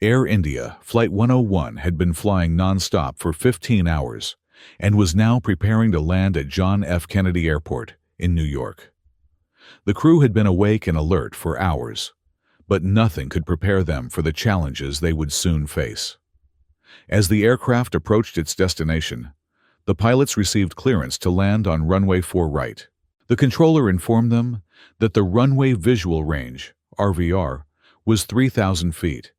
Air India Flight 101 had been flying non-stop for 15 hours and was now preparing to land at John F. Kennedy Airport in New York. The crew had been awake and alert for hours, but nothing could prepare them for the challenges they would soon face. As the aircraft approached its destination, the pilots received clearance to land on runway 4 right. The controller informed them that the runway visual range, RVR, was 3,000 feet,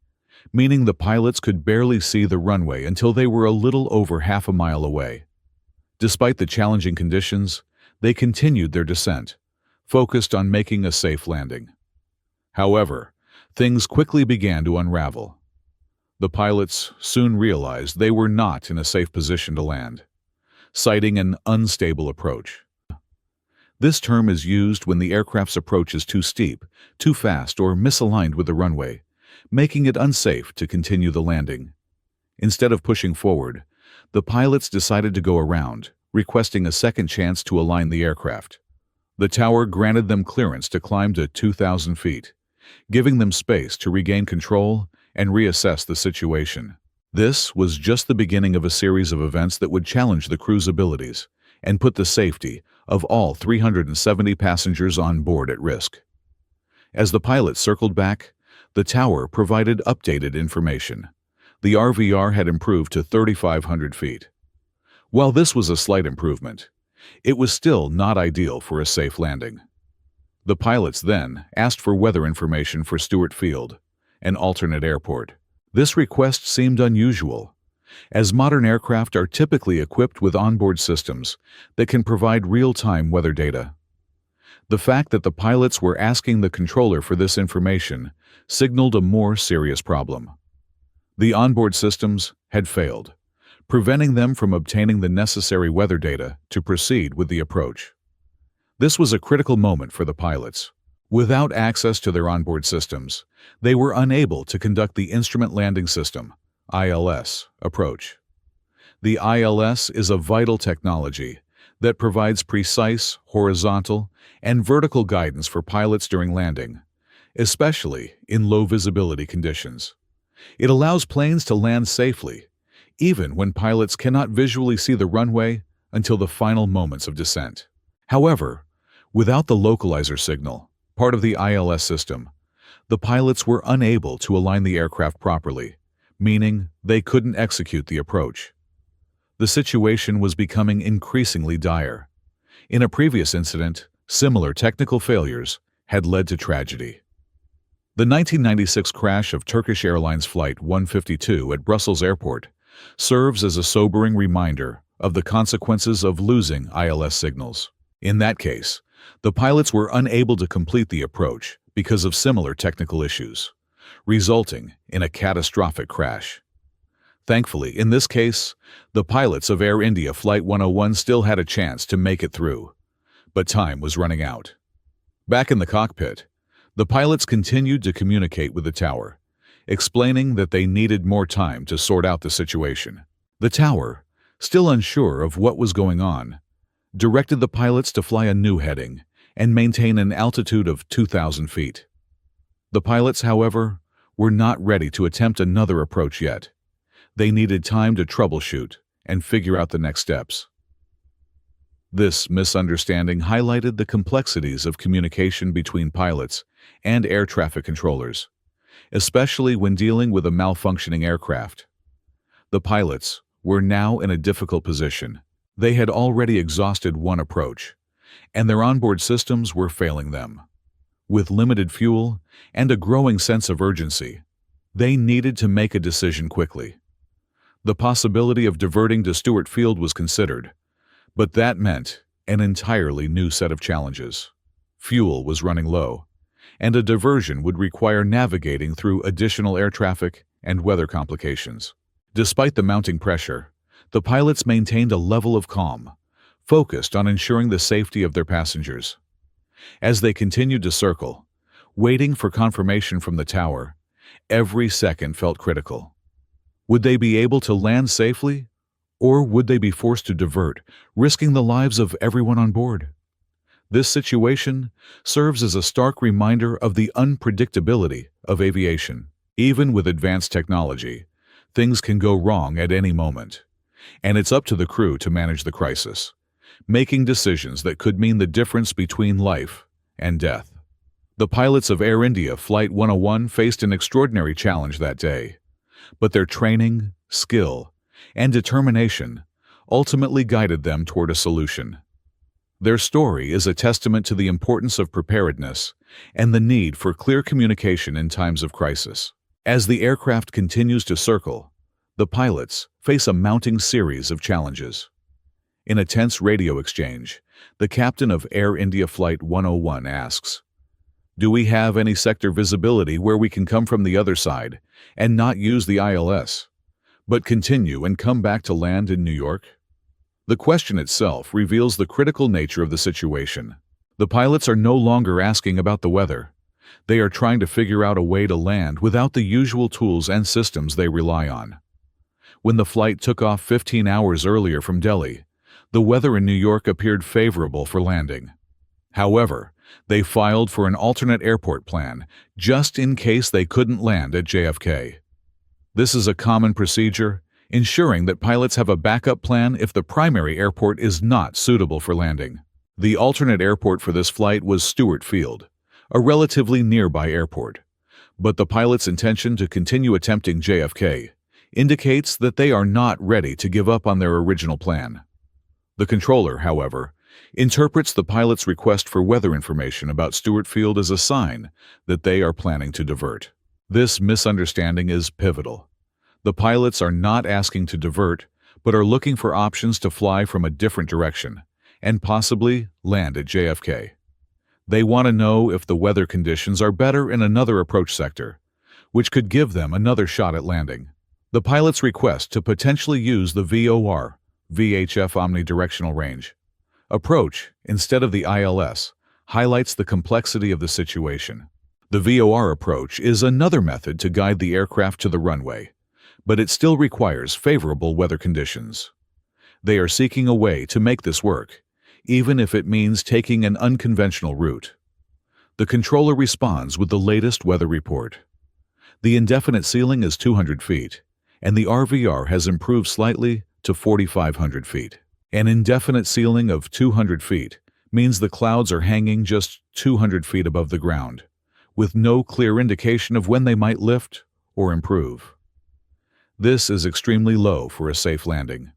meaning the pilots could barely see the runway until they were a little over half a mile away. Despite the challenging conditions, they continued their descent, focused on making a safe landing. However, things quickly began to unravel. The pilots soon realized they were not in a safe position to land, citing an unstable approach. This term is used when the aircraft's approach is too steep, too fast, or misaligned with the runway, making it unsafe to continue the landing. Instead of pushing forward, the pilots decided to go around, requesting a second chance to align the aircraft. The tower granted them clearance to climb to 2,000 feet, giving them space to regain control and reassess the situation. This was just the beginning of a series of events that would challenge the crew's abilities and put the safety of all 370 passengers on board at risk. As the pilots circled back, the tower provided updated information. The RVR had improved to 3,500 feet. While this was a slight improvement, it was still not ideal for a safe landing. The pilots then asked for weather information for Stewart Field, an alternate airport. This request seemed unusual, as modern aircraft are typically equipped with onboard systems that can provide real-time weather data. The fact that the pilots were asking the controller for this information signaled a more serious problem. The onboard systems had failed, preventing them from obtaining the necessary weather data to proceed with the approach. This was a critical moment for the pilots. Without access to their onboard systems, they were unable to conduct the Instrument Landing System (ILS) approach. The ILS is a vital technology that provides precise, horizontal, and vertical guidance for pilots during landing, especially in low-visibility conditions. It allows planes to land safely, even when pilots cannot visually see the runway until the final moments of descent. However, without the localizer signal, part of the ILS system, the pilots were unable to align the aircraft properly, meaning they couldn't execute the approach. The situation was becoming increasingly dire. In a previous incident, similar technical failures had led to tragedy. The 1996 crash of Turkish Airlines Flight 152 at Brussels Airport serves as a sobering reminder of the consequences of losing ILS signals. In that case, the pilots were unable to complete the approach because of similar technical issues, resulting in a catastrophic crash. Thankfully, in this case, the pilots of Air India Flight 101 still had a chance to make it through, but time was running out. Back in the cockpit, the pilots continued to communicate with the tower, explaining that they needed more time to sort out the situation. The tower, still unsure of what was going on, directed the pilots to fly a new heading and maintain an altitude of 2,000 feet. The pilots, however, were not ready to attempt another approach yet. They needed time to troubleshoot and figure out the next steps. This misunderstanding highlighted the complexities of communication between pilots and air traffic controllers, especially when dealing with a malfunctioning aircraft. The pilots were now in a difficult position. They had already exhausted one approach, and their onboard systems were failing them. With limited fuel and a growing sense of urgency, they needed to make a decision quickly. The possibility of diverting to Stewart Field was considered, but that meant an entirely new set of challenges. Fuel was running low, and a diversion would require navigating through additional air traffic and weather complications. Despite the mounting pressure, the pilots maintained a level of calm, focused on ensuring the safety of their passengers. As they continued to circle, waiting for confirmation from the tower, every second felt critical. Would they be able to land safely, or would they be forced to divert, risking the lives of everyone on board? This situation serves as a stark reminder of the unpredictability of aviation. Even with advanced technology, things can go wrong at any moment, and it's up to the crew to manage the crisis, making decisions that could mean the difference between life and death. The pilots of Air India Flight 101 faced an extraordinary challenge that day, but their training, skill, and determination ultimately guided them toward a solution. Their story is a testament to the importance of preparedness and the need for clear communication in times of crisis. As the aircraft continues to circle, the pilots face a mounting series of challenges. In a tense radio exchange, the captain of Air India Flight 101 asks, "Do we have any sector visibility where we can come from the other side and not use the ILS, but continue and come back to land in New York?" The question itself reveals the critical nature of the situation. The pilots are no longer asking about the weather. They are trying to figure out a way to land without the usual tools and systems they rely on. When the flight took off 15 hours earlier from Delhi, the weather in New York appeared favorable for landing. However, they filed for an alternate airport plan just in case they couldn't land at JFK. This is a common procedure, ensuring that pilots have a backup plan if the primary airport is not suitable for landing. The alternate airport for this flight was Stewart Field, a relatively nearby airport, but the pilot's intention to continue attempting JFK indicates that they are not ready to give up on their original plan. The controller, however, interprets the pilot's request for weather information about Stewart Field as a sign that they are planning to divert. This misunderstanding is pivotal. The pilots are not asking to divert, but are looking for options to fly from a different direction and possibly land at JFK. They want to know if the weather conditions are better in another approach sector, which could give them another shot at landing. The pilot's request to potentially use the VOR, VHF omnidirectional range approach instead of the ILS highlights the complexity of the situation. The VOR approach is another method to guide the aircraft to the runway, but it still requires favorable weather conditions. They are seeking a way to make this work, even if it means taking an unconventional route. The controller responds with the latest weather report. The indefinite ceiling is 200 feet, and the RVR has improved slightly to 4,500 feet. An indefinite ceiling of 200 feet means the clouds are hanging just 200 feet above the ground, with no clear indication of when they might lift or improve. This is extremely low for a safe landing.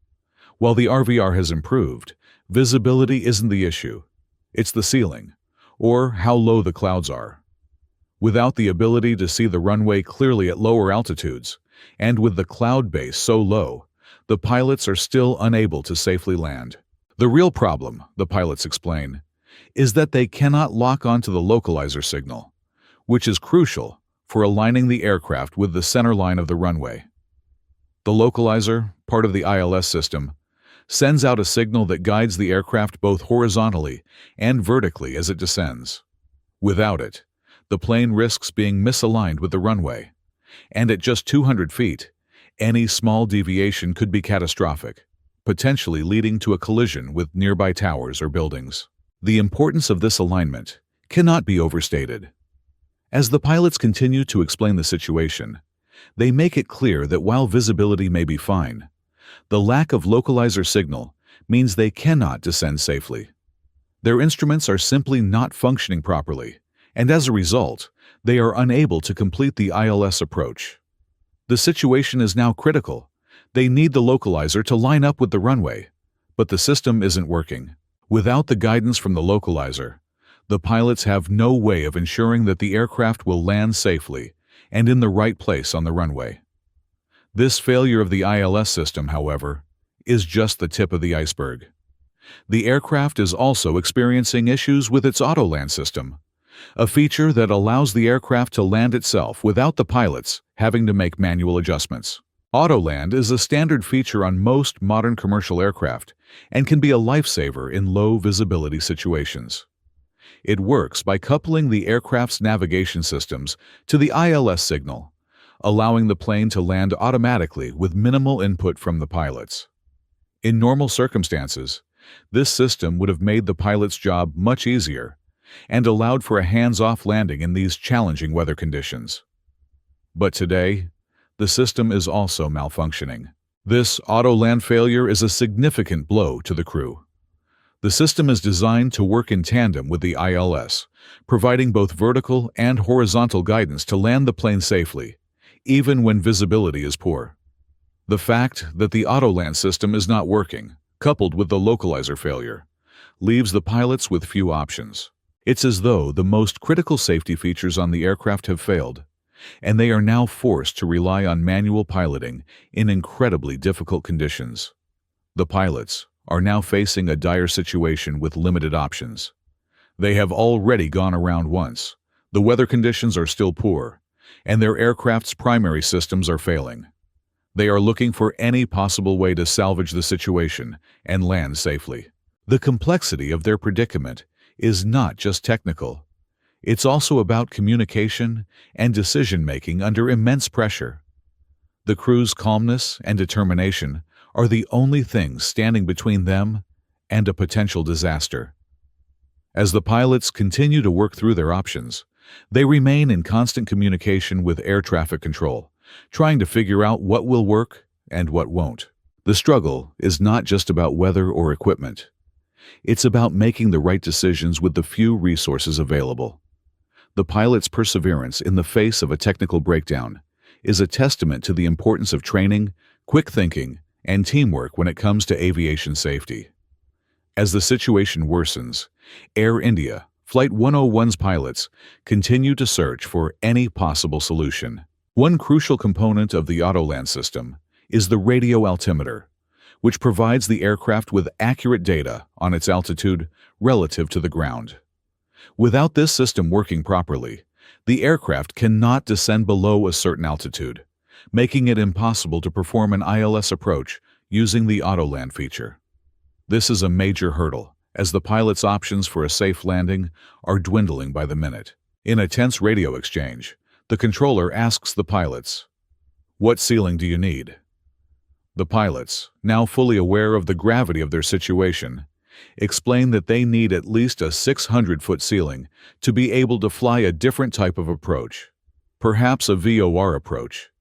While the RVR has improved, visibility isn't the issue. It's the ceiling, or how low the clouds are. Without the ability to see the runway clearly at lower altitudes, and with the cloud base so low, the pilots are still unable to safely land. The real problem, the pilots explain, is that they cannot lock onto the localizer signal, which is crucial for aligning the aircraft with the center line of the runway. The localizer, part of the ILS system, sends out a signal that guides the aircraft both horizontally and vertically as it descends. Without it, the plane risks being misaligned with the runway, and at just 200 feet, any small deviation could be catastrophic, potentially leading to a collision with nearby towers or buildings. The importance of this alignment cannot be overstated. As the pilots continue to explain the situation, they make it clear that while visibility may be fine, the lack of localizer signal means they cannot descend safely. Their instruments are simply not functioning properly, and as a result, they are unable to complete the ILS approach. The situation is now critical. They need the localizer to line up with the runway, but the system isn't working. Without the guidance from the localizer, the pilots have no way of ensuring that the aircraft will land safely and in the right place on the runway. This failure of the ILS system, however, is just the tip of the iceberg. The aircraft is also experiencing issues with its auto-land system, a feature that allows the aircraft to land itself without the pilots having to make manual adjustments. Auto-land is a standard feature on most modern commercial aircraft and can be a lifesaver in low-visibility situations. It works by coupling the aircraft's navigation systems to the ILS signal, allowing the plane to land automatically with minimal input from the pilots. In normal circumstances, this system would have made the pilot's job much easier and allowed for a hands-off landing in these challenging weather conditions. But today, the system is also malfunctioning. This auto-land failure is a significant blow to the crew. The system is designed to work in tandem with the ILS, providing both vertical and horizontal guidance to land the plane safely, even when visibility is poor. The fact that the auto-land system is not working, coupled with the localizer failure, leaves the pilots with few options. It's as though the most critical safety features on the aircraft have failed, and they are now forced to rely on manual piloting in incredibly difficult conditions. The pilots are now facing a dire situation with limited options. They have already gone around once, the weather conditions are still poor, and their aircraft's primary systems are failing. They are looking for any possible way to salvage the situation and land safely. The complexity of their predicament is not just technical. It's also about communication and decision-making under immense pressure. The crew's calmness and determination are the only things standing between them and a potential disaster. As the pilots continue to work through their options, they remain in constant communication with air traffic control, trying to figure out what will work and what won't. The struggle is not just about weather or equipment. It's about making the right decisions with the few resources available. The pilot's perseverance in the face of a technical breakdown is a testament to the importance of training, quick thinking, and teamwork when it comes to aviation safety. As the situation worsens, Air India Flight 101's pilots continue to search for any possible solution. One crucial component of the autoland system is the radio altimeter, which provides the aircraft with accurate data on its altitude relative to the ground. Without this system working properly, the aircraft cannot descend below a certain altitude, making it impossible to perform an ILS approach using the autoland feature. This is a major hurdle, as the pilot's options for a safe landing are dwindling by the minute. In a tense radio exchange, the controller asks the pilots, "What ceiling do you need?" The pilots, now fully aware of the gravity of their situation, explain that they need at least a 600-foot ceiling to be able to fly a different type of approach, perhaps a VOR approach,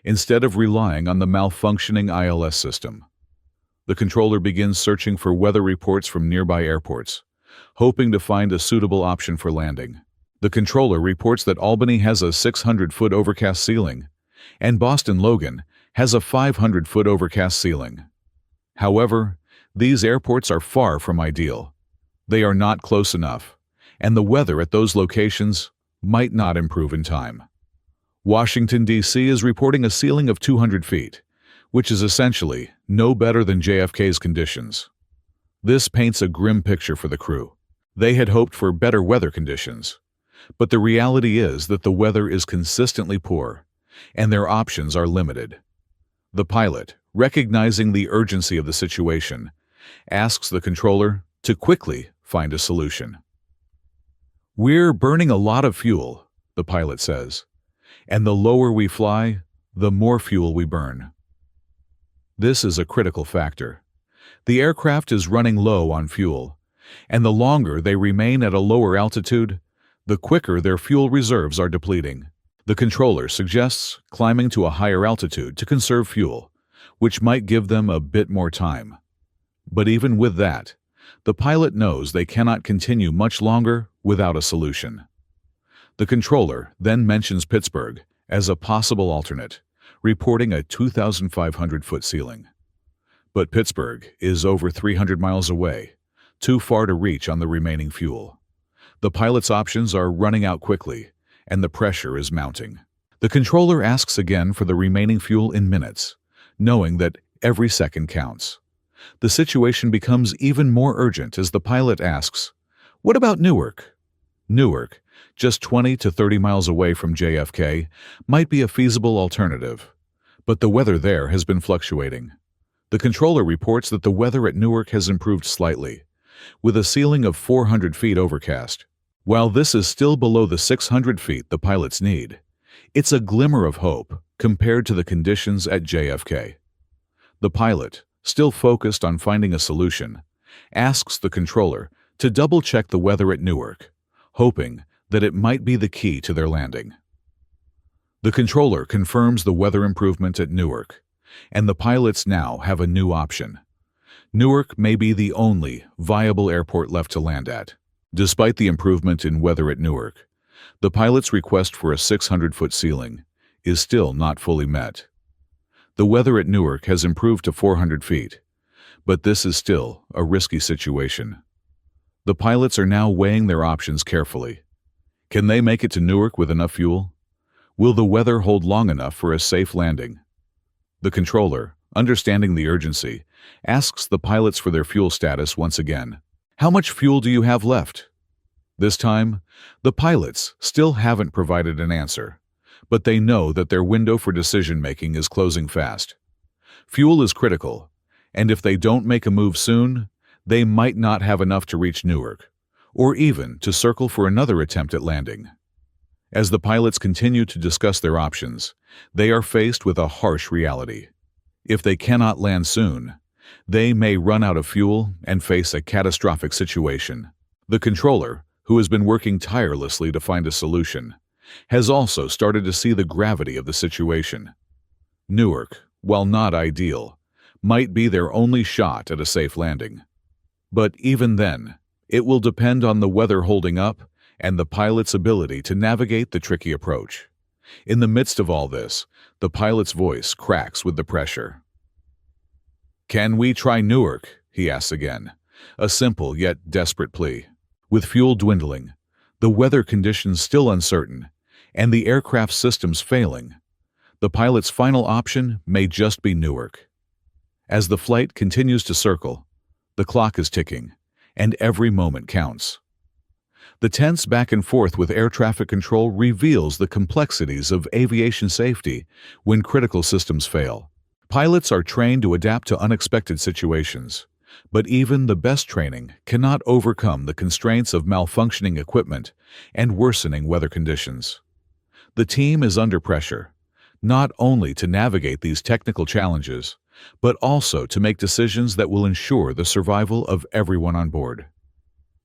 instead of relying on the malfunctioning ILS system. The controller begins searching for weather reports from nearby airports, hoping to find a suitable option for landing. The controller reports that Albany has a 600-foot overcast ceiling, and Boston Logan has a 500-foot overcast ceiling. However, these airports are far from ideal. They are not close enough, and the weather at those locations might not improve in time. Washington, D.C. is reporting a ceiling of 200 feet, which is essentially no better than JFK's conditions. This paints a grim picture for the crew. They had hoped for better weather conditions, but the reality is that the weather is consistently poor, and their options are limited. The pilot, recognizing the urgency of the situation, asks the controller to quickly find a solution. "We're burning a lot of fuel," the pilot says, "and the lower we fly, the more fuel we burn." This is a critical factor. The aircraft is running low on fuel, and the longer they remain at a lower altitude, the quicker their fuel reserves are depleting. The controller suggests climbing to a higher altitude to conserve fuel, which might give them a bit more time. But even with that, the pilot knows they cannot continue much longer without a solution. The controller then mentions Pittsburgh as a possible alternate, reporting a 2,500-foot ceiling. But Pittsburgh is over 300 miles away, too far to reach on the remaining fuel. The pilot's options are running out quickly, and the pressure is mounting. The controller asks again for the remaining fuel in minutes, knowing that every second counts. The situation becomes even more urgent as the pilot asks, "What about Newark?" Newark, just 20 to 30 miles away from JFK, might be a feasible alternative, but the weather there has been fluctuating. The controller reports that the weather at Newark has improved slightly, with a ceiling of 400 feet overcast. While this is still below the 600 feet the pilots need, it's a glimmer of hope compared to the conditions at JFK. The pilot, still focused on finding a solution, asks the controller to double-check the weather at Newark, hoping that it might be the key to their landing. The controller confirms the weather improvement at Newark, and the pilots now have a new option. Newark may be the only viable airport left to land at. Despite the improvement in weather at Newark, the pilot's request for a 600-foot ceiling is still not fully met. The weather at Newark has improved to 400 feet, but this is still a risky situation. The pilots are now weighing their options carefully. Can they make it to Newark with enough fuel? Will the weather hold long enough for a safe landing? The controller, understanding the urgency, asks the pilots for their fuel status once again. How much fuel do you have left? This time, the pilots still haven't provided an answer, but they know that their window for decision-making is closing fast. Fuel is critical, and if they don't make a move soon, they might not have enough to reach Newark, or even to circle for another attempt at landing. As the pilots continue to discuss their options, they are faced with a harsh reality. If they cannot land soon, they may run out of fuel and face a catastrophic situation. The controller, who has been working tirelessly to find a solution, has also started to see the gravity of the situation. Newark, while not ideal, might be their only shot at a safe landing. But even then, it will depend on the weather holding up and the pilot's ability to navigate the tricky approach. In the midst of all this, the pilot's voice cracks with the pressure. "Can we try Newark?" he asks again, a simple yet desperate plea. With fuel dwindling, the weather conditions still uncertain, and the aircraft systems failing, the pilot's final option may just be Newark. As the flight continues to circle, the clock is ticking, and every moment counts. The tense back and forth with air traffic control reveals the complexities of aviation safety when critical systems fail. Pilots are trained to adapt to unexpected situations, but even the best training cannot overcome the constraints of malfunctioning equipment and worsening weather conditions. The team is under pressure, not only to navigate these technical challenges, but also to make decisions that will ensure the survival of everyone on board.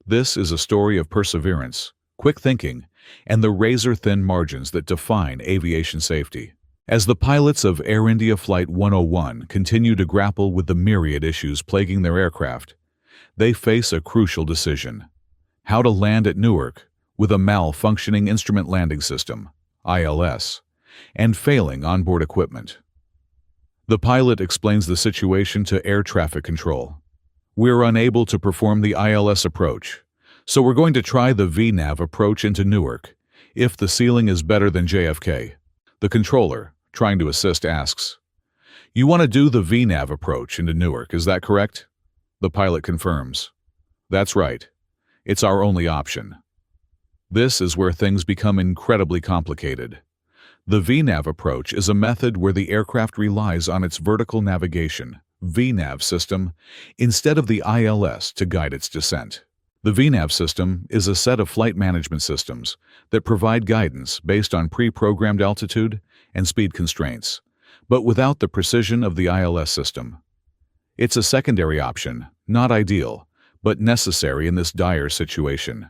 This is a story of perseverance, quick thinking, and the razor-thin margins that define aviation safety. As the pilots of Air India Flight 101 continue to grapple with the myriad issues plaguing their aircraft, they face a crucial decision: how to land at Newark with a malfunctioning instrument landing system, ILS, and failing onboard equipment. The pilot explains the situation to air traffic control. "We're unable to perform the ILS approach, so we're going to try the VNAV approach into Newark, if the ceiling is better than JFK." The controller, trying to assist, asks, "You want to do the VNAV approach into Newark, is that correct?" The pilot confirms, "That's right. It's our only option." This is where things become incredibly complicated. The VNAV approach is a method where the aircraft relies on its vertical navigation, VNAV system, instead of the ILS to guide its descent. The VNAV system is a set of flight management systems that provide guidance based on pre-programmed altitude and speed constraints, but without the precision of the ILS system. It's a secondary option, not ideal, but necessary in this dire situation.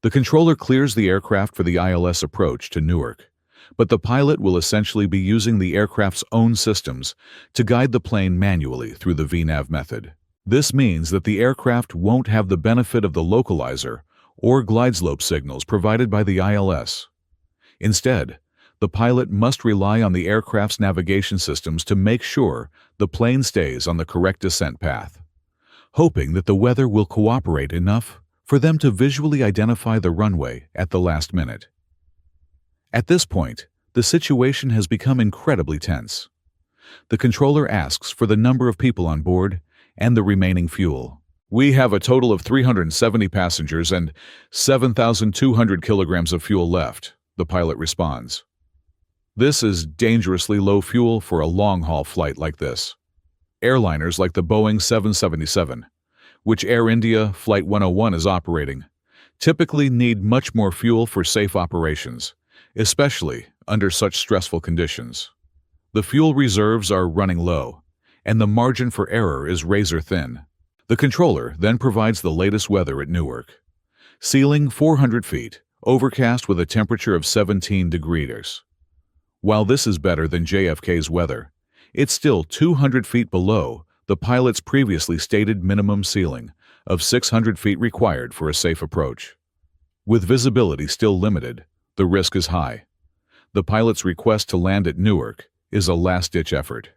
The controller clears the aircraft for the ILS approach to Newark, but the pilot will essentially be using the aircraft's own systems to guide the plane manually through the VNAV method. This means that the aircraft won't have the benefit of the localizer or glide slope signals provided by the ILS. Instead, the pilot must rely on the aircraft's navigation systems to make sure the plane stays on the correct descent path, hoping that the weather will cooperate enough for them to visually identify the runway at the last minute. At this point, the situation has become incredibly tense. The controller asks for the number of people on board and the remaining fuel. "We have a total of 370 passengers and 7,200 kilograms of fuel left," the pilot responds. This is dangerously low fuel for a long-haul flight like this. Airliners like the Boeing 777, which Air India Flight 101 is operating, typically need much more fuel for safe operations, especially under such stressful conditions. The fuel reserves are running low, and the margin for error is razor-thin. The controller then provides the latest weather at Newark. Ceiling 400 feet, overcast with a temperature of 17 degrees. While this is better than JFK's weather, it's still 200 feet below the pilot's previously stated minimum ceiling of 600 feet required for a safe approach. With visibility still limited, the risk is high. The pilot's request to land at Newark is a last-ditch effort.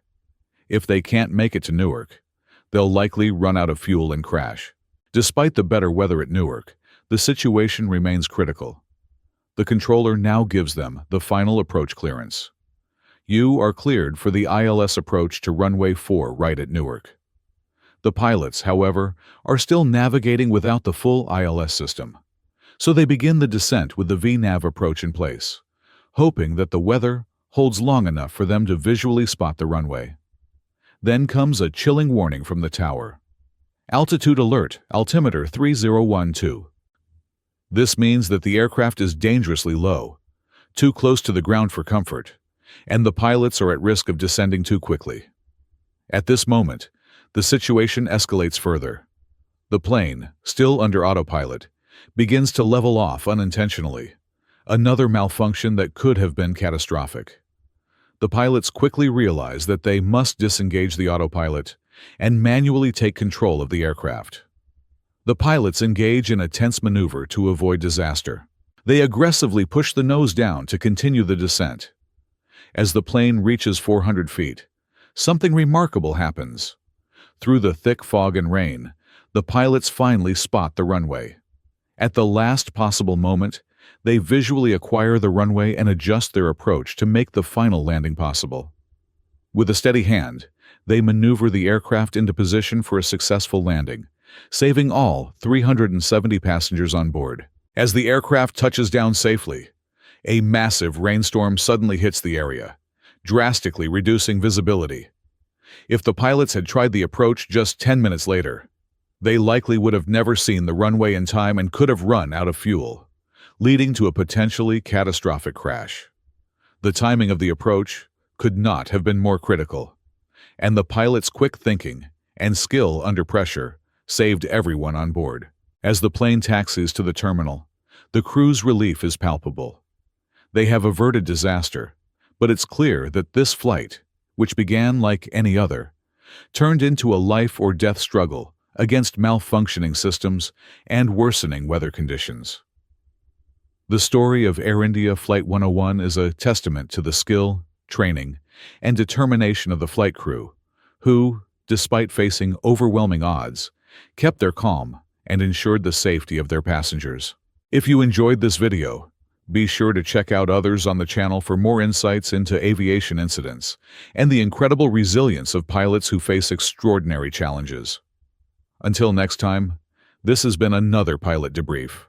If they can't make it to Newark, they'll likely run out of fuel and crash. Despite the better weather at Newark, the situation remains critical. The controller now gives them the final approach clearance. You are cleared for the ILS approach to runway 4 right at Newark. The pilots, however, are still navigating without the full ILS system, so they begin the descent with the VNAV approach in place, hoping that the weather holds long enough for them to visually spot the runway. Then comes a chilling warning from the tower. Altitude alert, altimeter 3012. This means that the aircraft is dangerously low, too close to the ground for comfort, and the pilots are at risk of descending too quickly. At this moment, the situation escalates further. The plane, still under autopilot, begins to level off unintentionally, another malfunction that could have been catastrophic. The pilots quickly realize that they must disengage the autopilot and manually take control of the aircraft. The pilots engage in a tense maneuver to avoid disaster. They aggressively push the nose down to continue the descent. As the plane reaches 400 feet, something remarkable happens. Through the thick fog and rain, the pilots finally spot the runway. At the last possible moment, they visually acquire the runway and adjust their approach to make the final landing possible. With a steady hand, they maneuver the aircraft into position for a successful landing, saving all 370 passengers on board. As the aircraft touches down safely, a massive rainstorm suddenly hits the area, drastically reducing visibility. If the pilots had tried the approach just 10 minutes later, they likely would have never seen the runway in time and could have run out of fuel, leading to a potentially catastrophic crash. The timing of the approach could not have been more critical, and the pilot's quick thinking and skill under pressure saved everyone on board. As the plane taxis to the terminal, the crew's relief is palpable. They have averted disaster, but it's clear that this flight, which began like any other, turned into a life-or-death struggle against malfunctioning systems and worsening weather conditions. The story of Air India Flight 101 is a testament to the skill, training, and determination of the flight crew, who, despite facing overwhelming odds, kept their calm and ensured the safety of their passengers. If you enjoyed this video, be sure to check out others on the channel for more insights into aviation incidents and the incredible resilience of pilots who face extraordinary challenges. Until next time, this has been another Pilot Debrief.